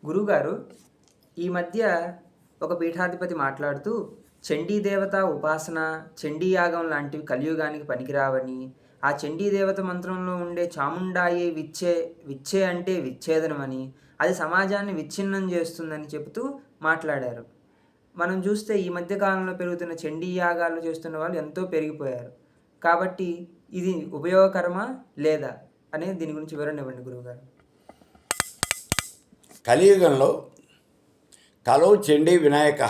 గురువుగారు, ఈ మధ్య ఒక పీఠాధిపతి మాట్లాడుతూ చండీ దేవత ఉపాసన, చండీ యాగం లాంటివి కలియుగానికి పనికిరావని, ఆ చండీ దేవత మంత్రంలో ఉండే చాముండాయే విచ్చే, విచ్చే అంటే విచ్ఛేదనమని, అది సమాజాన్ని విచ్ఛిన్నం చేస్తుందని చెబుతూ మాట్లాడారు. మనం చూస్తే ఈ మధ్య కాలంలో పెరుగుతున్న చండీ యాగాలు చేస్తున్న వాళ్ళు ఎంతో పెరిగిపోయారు. కాబట్టి ఇది ఉపయోగకరమా లేదా అనేది దీని గురించి వివరణ ఇవ్వండి గురువుగారు. కలియుగంలో కలో చండీ వినాయక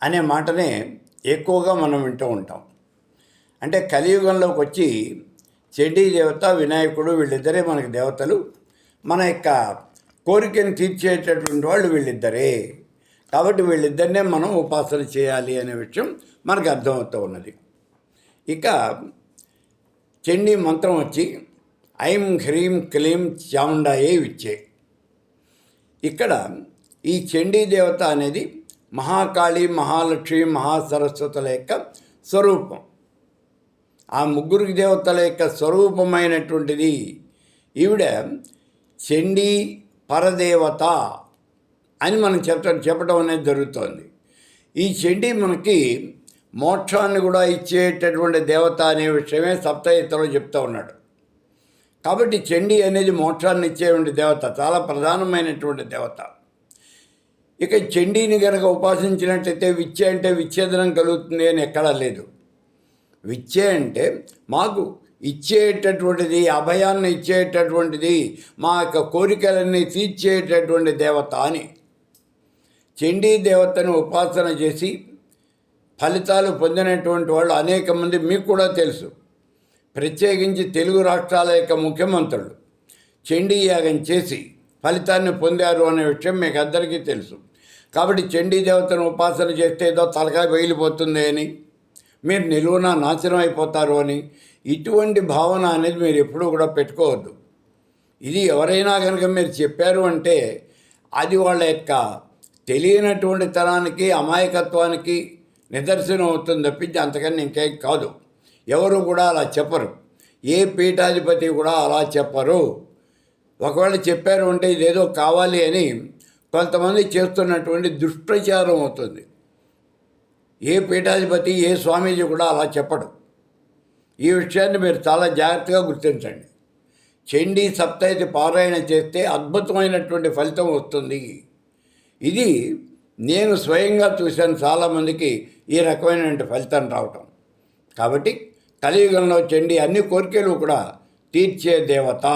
అనే మాటనే ఎక్కువగా మనం వింటూ ఉంటాం. అంటే కలియుగంలోకి వచ్చి చండీ దేవత, వినాయకుడు వీళ్ళిద్దరే మనకి దేవతలు. మన యొక్క కోరికను తీర్చేటటువంటి వాళ్ళు వీళ్ళిద్దరే. కాబట్టి వీళ్ళిద్దరినే మనం ఉపాసన చేయాలి అనే విషయం మనకు అర్థమవుతూ ఉన్నది. ఇక చండీ మంత్రం వచ్చి ఐం హ్రీం క్లీం చాముండాయే విచ్చే. ఇక్కడ ఈ చండీ దేవత అనేది మహాకాళి, మహాలక్ష్మి, మహాసరస్వతుల యొక్క స్వరూపం. ఆ ముగ్గురు దేవతల యొక్క స్వరూపమైనటువంటిది ఈవిడ చండీ పరదేవత అని మనం చెప్పడం అనేది జరుగుతోంది. ఈ చండీ మనకి మోక్షాన్ని కూడా ఇచ్చేటటువంటి దేవత అనే విషయమే సప్తయితలో చెప్తూ ఉన్నాడు. కాబట్టి చండీ అనేది మోక్షాన్ని ఇచ్చేటువంటి దేవత, చాలా ప్రధానమైనటువంటి దేవత. ఇక చండీని కనుక ఉపాసించినట్లయితే విచ్చే అంటే విచ్ఛేదనం కలుగుతుంది అని ఎక్కడా లేదు. విచ్చే అంటే మాకు ఇచ్చేటటువంటిది, అభయాన్ని ఇచ్చేటటువంటిది, మా యొక్క కోరికలన్నీ తీర్చేటటువంటి దేవత అని. చండీ దేవతను ఉపాసన చేసి ఫలితాలు పొందినటువంటి వాళ్ళు అనేక మంది మీకు కూడా తెలుసు. ప్రత్యేకించి తెలుగు రాష్ట్రాల యొక్క ముఖ్యమంత్రులు చండీ యాగం చేసి ఫలితాన్ని పొందారు అనే విషయం మీకు అందరికీ తెలుసు. కాబట్టి చండీ దేవతను ఉపాసన చేస్తే ఏదో తలకాయ బయలిపోతుంది అని, మీరు నిలువున నాశనం అయిపోతారు అని, ఇటువంటి భావన అనేది మీరు ఎప్పుడూ కూడా పెట్టుకోవద్దు. ఇది ఎవరైనా కనుక మీరు చెప్పారు అంటే అది వాళ్ళ యొక్క తెలియనటువంటి తరానికి, అమాయకత్వానికి నిదర్శనం అవుతుంది తప్పించి అంతకన్నా ఇంకేం కాదు. ఎవరు కూడా అలా చెప్పరు. ఏ పీఠాధిపతి కూడా అలా చెప్పరు. ఒకవేళ చెప్పారు అంటే ఇదేదో కావాలి అని కొంతమంది చేస్తున్నటువంటి దుష్ప్రచారం అవుతుంది. ఏ పీఠాధిపతి, ఏ స్వామీజీ కూడా అలా చెప్పడు. ఈ విషయాన్ని మీరు చాలా జాగ్రత్తగా గుర్తించండి. చండీ సప్తైతి పారాయణ చేస్తే అద్భుతమైనటువంటి ఫలితం వస్తుంది. ఇది నేను స్వయంగా చూశాను, చాలామందికి ఈ రకమైనటువంటి ఫలితం రావటం. కాబట్టి కలియుగంలో చండీ అన్ని కోరికలు కూడా తీర్చే దేవత.